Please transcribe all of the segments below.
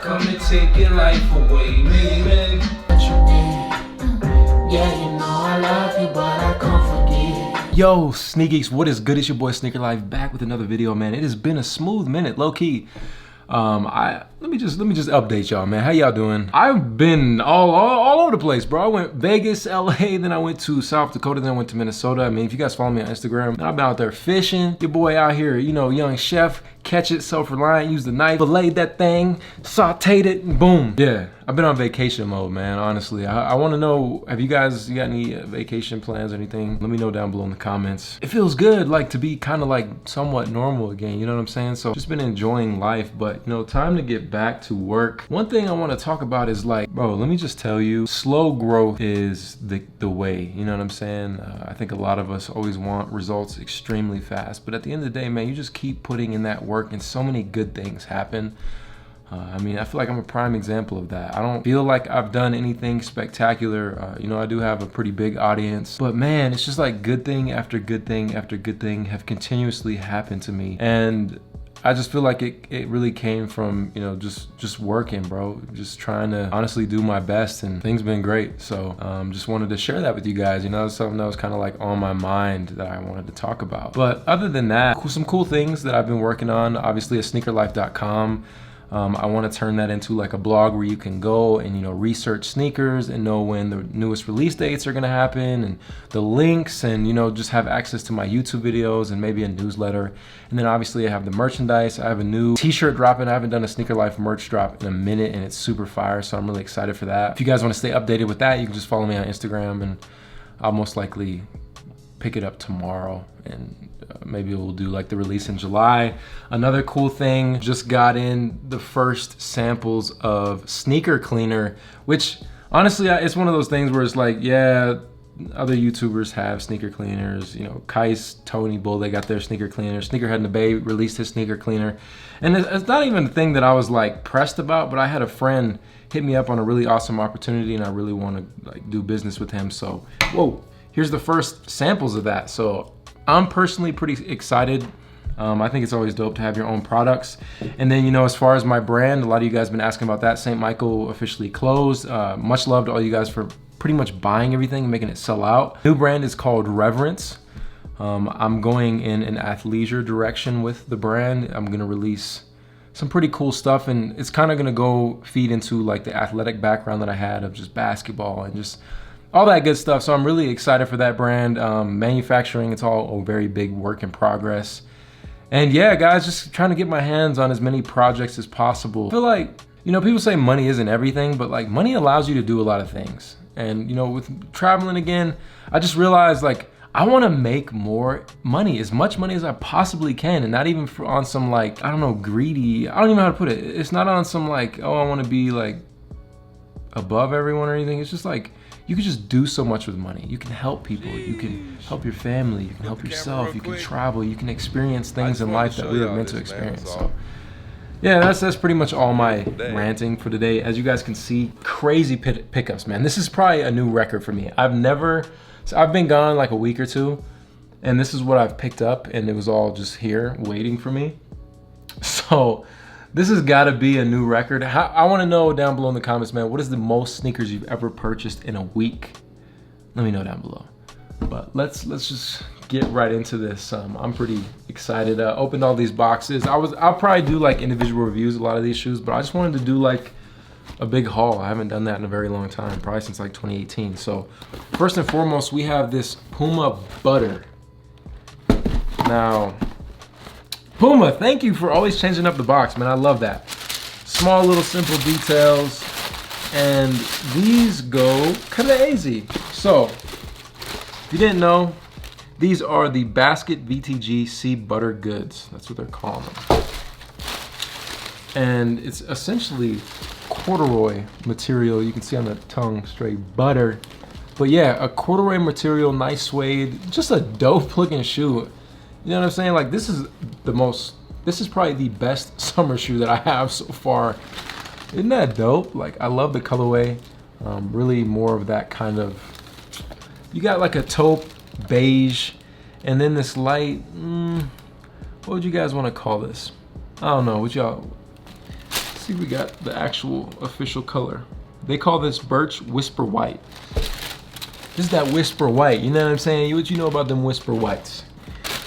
come and take your life away, baby. Yeah, you know I love you, but I can't forget. Yo, Sneak Geeks, what is good? It's your boy Sneaker Life back with another video, man. It has been a smooth minute, low key. Let me just update y'all, man. How y'all doing? I've been all over the place, bro. I went Vegas, LA, then I went to South Dakota, then I went to Minnesota. I mean, if you guys follow me on Instagram, I've been out there fishing. Your boy out here, you know, young chef, catch it, self-reliant, use the knife, filleted that thing, sauteed it, and boom. Yeah, I've been on vacation mode, man, honestly. I want to know, have you got any vacation plans or anything? Let me know down below in the comments. It feels good, like, to be kind of like somewhat normal again, you know what I'm saying? So just been enjoying life, but you know, time to get back to work. One thing I want to talk about is like, bro, let me just tell you, slow growth is the way, you know what I'm saying? I think a lot of us always want results extremely fast, but at the end of the day, man, you just keep putting in that work and so many good things happen. I mean, I feel like I'm a prime example of that. I don't feel like I've done anything spectacular. You know, I do have a pretty big audience, but man, it's just like good thing after good thing after good thing have continuously happened to me. And I just feel like it really came from, you know, just working, bro. Just trying to honestly do my best, and things been great. So just wanted to share that with you guys. You know, it's something that was kind of like on my mind that I wanted to talk about. But other than that, some cool things that I've been working on, obviously at sneakerlife.com. I want to turn that into like a blog where you can go and, you know, research sneakers and know when the newest release dates are going to happen and the links, and, you know, just have access to my YouTube videos and maybe a newsletter. And then obviously I have the merchandise. I have a new t-shirt dropping. I haven't done a Sneaker Life merch drop in a minute, and it's super fire. So I'm really excited for that. If you guys want to stay updated with that, you can just follow me on Instagram, and I'll most likely pick it up tomorrow, and maybe we'll do like the release in July. Another cool thing, just got in the first samples of sneaker cleaner, which honestly, it's one of those things where it's like, yeah, other YouTubers have sneaker cleaners. You know, Kais, Tony Bull, they got their sneaker cleaner. Sneakerhead in the Bay released his sneaker cleaner. And it's not even a thing that I was like pressed about, but I had a friend hit me up on a really awesome opportunity, and I really want to like do business with him. So, whoa, here's the first samples of that. So I'm personally pretty excited. I think it's always dope to have your own products. And then, you know, as far as my brand, a lot of you guys have been asking about that. St. Michael officially closed. Much love to all you guys for pretty much buying everything and making it sell out. New brand is called Reverence. I'm going in an athleisure direction with the brand. I'm gonna release some pretty cool stuff, and it's kind of gonna go feed into like the athletic background that I had of just basketball and just all that good stuff. So I'm really excited for that brand. Manufacturing, it's all a very big work in progress. And yeah, guys, just trying to get my hands on as many projects as possible. I feel like, you know, people say money isn't everything, but like money allows you to do a lot of things. And, you know, with traveling again, I just realized like, I want to make more money, as much money as I possibly can, and not even on some like, I don't know, greedy, I don't even know how to put it. It's not on some like, oh, I want to be like above everyone or anything. It's just like, you can just do so much with money. You can help people, you can help your family, you can help yourself, you can travel, you can experience things in life that we were meant to experience. So yeah, that's pretty much all my ranting for today. As you guys can see, crazy pickups, man. This is probably a new record for me. I've been gone like a week or two, and this is what I've picked up, and it was all just here waiting for me. So this has got to be a new record. I want to know down below in the comments, man, what is the most sneakers you've ever purchased in a week? Let me know down below. But let's just get right into this. I'm pretty excited. Opened all these boxes. I'll probably do like individual reviews of a lot of these shoes, but I just wanted to do like a big haul. I haven't done that in a very long time, probably since like 2018. So first and foremost, we have this Puma Butter. Now, Puma, thank you for always changing up the box, man. I love that. Small little simple details, and these go crazy. So, if you didn't know, these are the Basket VTG Sea Butter Goods. That's what they're calling them. And it's essentially corduroy material. You can see on the tongue, straight butter. But yeah, a corduroy material, nice suede, just a dope looking shoe. You know what I'm saying? Like this is probably the best summer shoe that I have so far. Isn't that dope? Like I love the colorway. Really more of that kind of, you got like a taupe beige, and then this light, what would you guys want to call this? I don't know, what y'all, see if we got the actual official color. They call this Birch Whisper White. This is that Whisper White, you know what I'm saying? What you know about them Whisper Whites?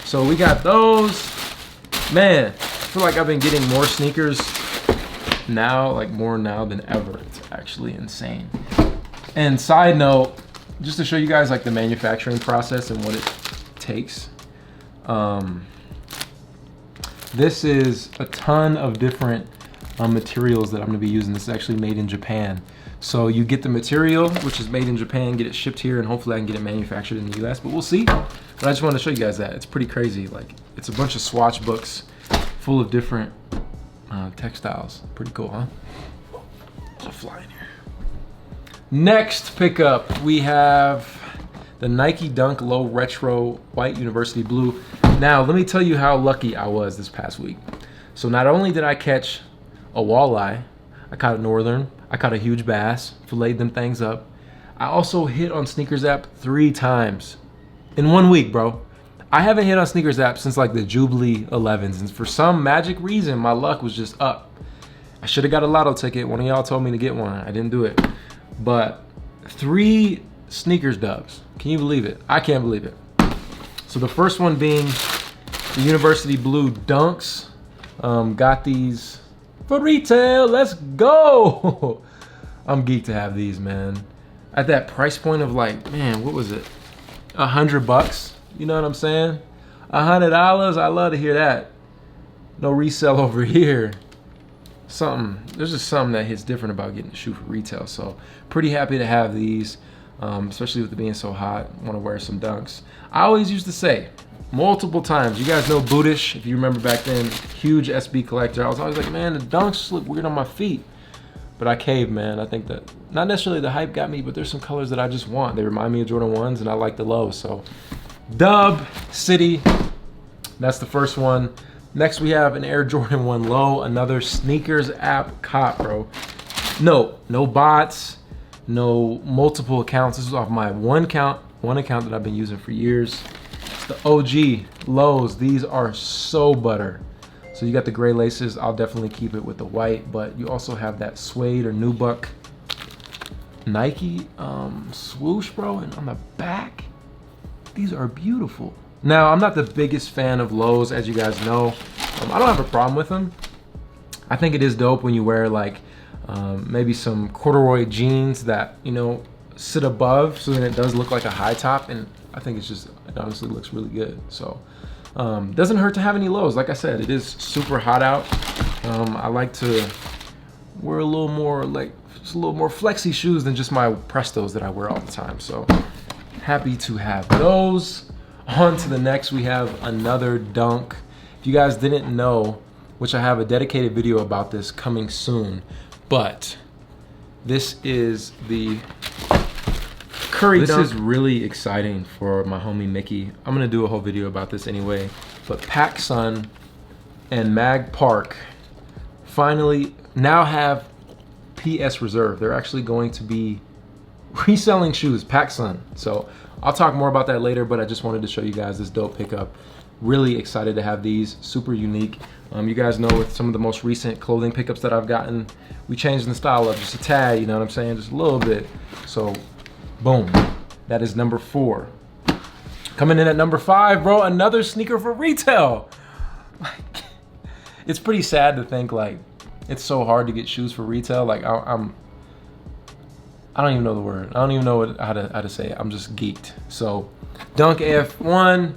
So we got those. Man, I feel like I've been getting more sneakers now, like more now than ever. It's actually insane. And side note, just to show you guys like the manufacturing process and what it takes. This is a ton of different materials that I'm gonna be using. This is actually made in Japan. So you get the material, which is made in Japan, get it shipped here, and hopefully I can get it manufactured in the US, but we'll see. But I just wanted to show you guys that. It's pretty crazy. Like, it's a bunch of swatch books full of different textiles. Pretty cool, huh? There's a fly in here. Next pickup, we have the Nike Dunk Low Retro White University Blue. Now, let me tell you how lucky I was this past week. So not only did I catch a walleye, I caught a northern, I caught a huge bass, filleted them things up. I also hit on Sneakers app 3 times in 1 week, bro. I haven't hit on Sneakers app since like the Jubilee 11s, and for some magic reason, my luck was just up. I should have got a lotto ticket. One of y'all told me to get one. I didn't do it. But 3 sneakers dubs. Can you believe it? I can't believe it. So the first one being the University Blue Dunks. Got these for retail. Let's go. I'm geeked to have these, man. At that price point of like, man, what was it? $100. You know what I'm saying? $100. I love to hear that. No resale over here. There's just something that hits different about getting a shoe for retail. So pretty happy to have these, especially with it being so hot. Want to wear some Dunks. I always used to say multiple times, you guys know Bootish, if you remember back then, huge SB collector. I was always like, man, the Dunks look weird on my feet. But I caved, man. I think that not necessarily the hype got me, but there's some colors that I just want. They remind me of Jordan 1s, and I like the lows. So Dub City, that's the first one. Next we have an Air Jordan 1 Low, another Sneakers app cop, bro. No bots, no multiple accounts. This is off my one account that I've been using for years. It's the OG lows. These are so butter. So you got the gray laces. I'll definitely keep it with the white, but you also have that suede or nubuck Nike swoosh, bro, and on the back, these are beautiful. Now, I'm not the biggest fan of lows, as you guys know. I don't have a problem with them. I think it is dope when you wear like maybe some corduroy jeans that, you know, sit above, so then it does look like a high top, and I think it honestly looks really good. So doesn't hurt to have any lows. Like I said, it is super hot out. I like to wear a little more flexy shoes than just my Prestos that I wear all the time. So happy to have those. On to the next, we have another Dunk. If you guys didn't know, which I have a dedicated video about this coming soon, but this is the Curry Dunk. This is really exciting for my homie Mickey. I'm gonna do a whole video about this anyway, but PacSun and Mag Park finally now have PS Reserve. They're actually going to be reselling shoes, PacSun. So I'll talk more about that later, but I just wanted to show you guys this dope pickup. Really excited to have these, super unique. You guys know with some of the most recent clothing pickups that I've gotten, we changed the style up just a tad, you know what I'm saying? Just a little bit. So boom, that is number 4. Coming in at number 5, bro, another sneaker for retail. Like, it's pretty sad to think like it's so hard to get shoes for retail. Like I don't even know the word. I don't even know how to say it. I'm just geeked. So Dunk AF1,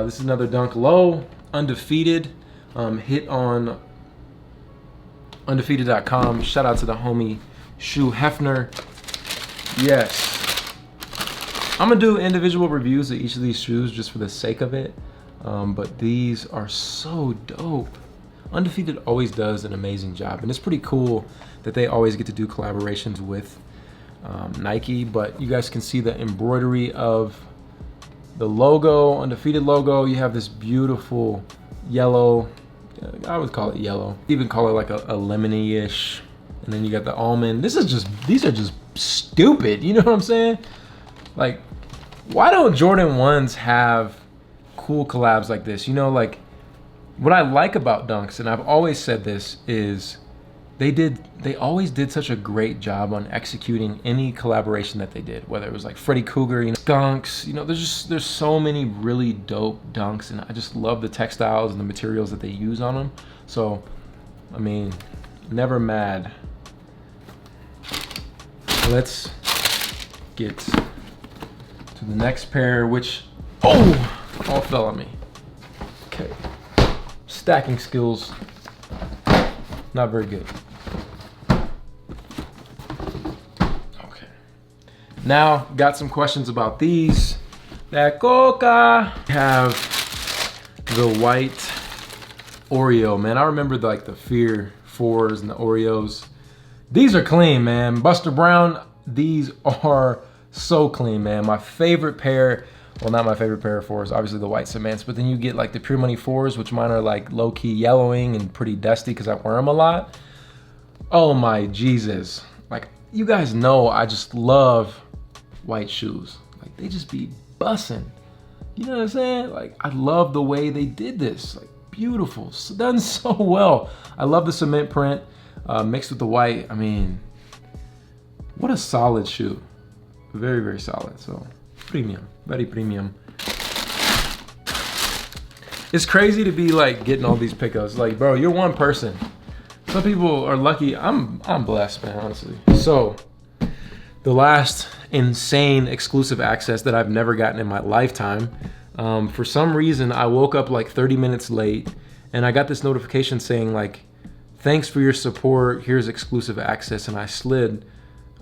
this is another Dunk Low, undefeated. Hit on undefeated.com. Shout out to the homie Shoe Hefner. Yes. I'm gonna do individual reviews of each of these shoes just for the sake of it. But these are so dope. Undefeated always does an amazing job, and it's pretty cool that they always get to do collaborations with Nike. But you guys can see the embroidery of the logo, Undefeated logo. You have this beautiful yellow, I would call it yellow, even call it like a lemony-ish, and then you got the almond. These are just stupid, you know what I'm saying? Like, why don't Jordan 1s have cool collabs like this? You know, like, what I like about Dunks, and I've always said this, is they always did such a great job on executing any collaboration that they did, whether it was like Freddy Cougar, you know, Dunks, you know, there's so many really dope dunks, and I just love the textiles and the materials that they use on them. So, I mean, never mad. Let's get to the next pair, which, oh, all fell on me. Okay, stacking skills, not very good. Okay, now got some questions about these. That Coca have the white Oreo, man. I remember like the Fear 4s and the Oreos. These are clean, man. Buster Brown, these are so clean, man. My favorite pair, well, not my favorite pair of 4s, obviously the white cements, but then you get like the Pure Money 4s, which mine are like low-key yellowing and pretty dusty because I wear them a lot. Oh my Jesus. Like, you guys know I just love white shoes. Like, they just be bussin'. You know what I'm saying? Like, I love the way they did this. Like, beautiful, done so well. I love the cement print mixed with the white. I mean, what a solid shoe. Very, very solid. So premium, very premium. It's crazy to be like getting all these pickups. Like, bro, you're one person. Some people are lucky. I'm blessed, man, honestly. So the last insane exclusive access that I've never gotten in my lifetime. For some reason, I woke up like 30 minutes late and I got this notification saying like, thanks for your support, here's exclusive access. And I slid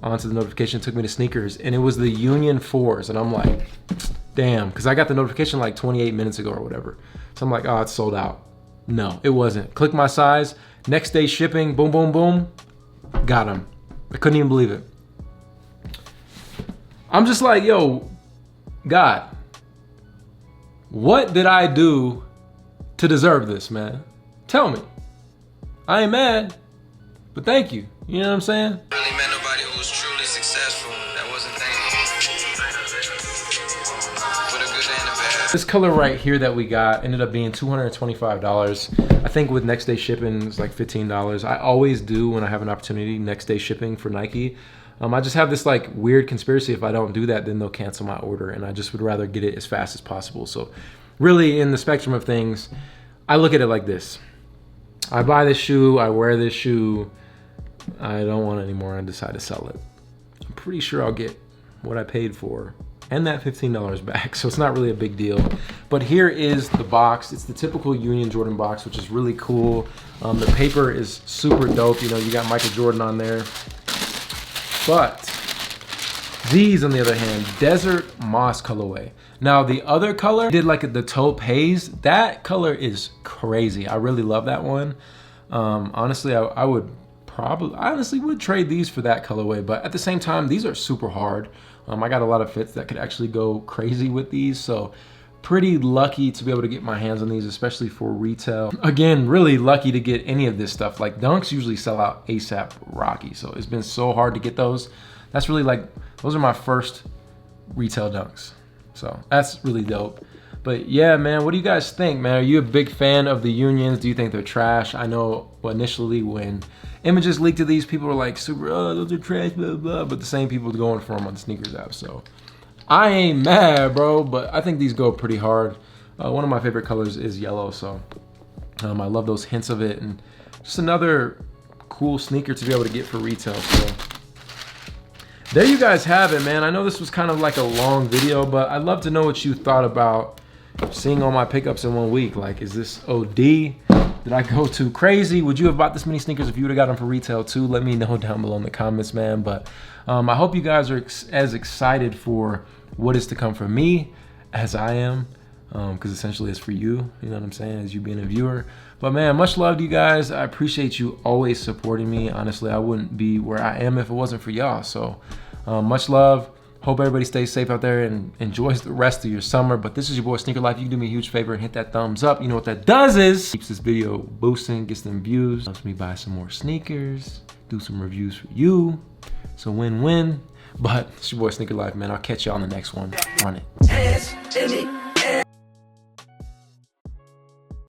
onto the notification, took me to sneakers, and it was the Union 4s. And I'm like, damn, because I got the notification like 28 minutes ago or whatever. So I'm like, oh, it's sold out. No, it wasn't. Click my size, next day shipping, boom, boom, boom, got them. I couldn't even believe it. I'm just like, yo, God, what did I do to deserve this, man? Tell me. I ain't mad, but thank you. You know what I'm saying? Really met nobody who was truly successful. That wasn't thankful. For the good and the bad. This color right here that we got ended up being $225. I think with next day shipping, it's like $15. I always do when I have an opportunity, next day shipping for Nike. I just have this like weird conspiracy. If I don't do that, then they'll cancel my order, and I just would rather get it as fast as possible. So really, in the spectrum of things, I look at it like this. I buy this shoe, I wear this shoe, I don't want it anymore, I decide to sell it. I'm pretty sure I'll get what I paid for and that $15 back, so it's not really a big deal. But here is the box. It's the typical Union Jordan box, which is really cool. The paper is super dope. You know, you got Michael Jordan on there. But these, on the other hand, Desert Moss colorway. Now the other color, did like the taupe haze. That color is crazy. I really love that one. Honestly, I would probably, I honestly would trade these for that colorway. But at the same time, these are super hard. I got a lot of fits that could actually go crazy with these. So pretty lucky to be able to get my hands on these, especially for retail. Again, really lucky to get any of this stuff. Like Dunks usually sell out ASAP Rocky. So it's been so hard to get those. That's really like, those are my first retail Dunks. So that's really dope. But yeah, man, what do you guys think, man? Are you a big fan of the Unions? Do you think they're trash? I know initially when images leaked of these, people were like, super, oh, those are trash, blah, blah. But the same people going for them on the sneakers app. So I ain't mad, bro, but I think these go pretty hard. One of my favorite colors is yellow, so I love those hints of it. And just another cool sneaker to be able to get for retail. So there you guys have it, man. I know this was kind of like a long video, but I'd love to know what you thought about seeing all my pickups in 1 week. Like, is this OD? Did I go too crazy? Would you have bought this many sneakers if you would have got them for retail too? Let me know down below in the comments, man. But I hope you guys are as excited for what is to come from me as I am, because essentially it's for you, you know what I'm saying, as you being a viewer. But man, much love to you guys. I appreciate you always supporting me. Honestly, I wouldn't be where I am if it wasn't for y'all. So much love. Hope everybody stays safe out there and enjoys the rest of your summer. But this is your boy Sneaker Life. You can do me a huge favor and hit that thumbs up. You know what that does is keeps this video boosting, gets them views, helps me buy some more sneakers, do some reviews for you. So win-win. But it's your boy Sneaker Life, man. I'll catch y'all on the next one. Run it.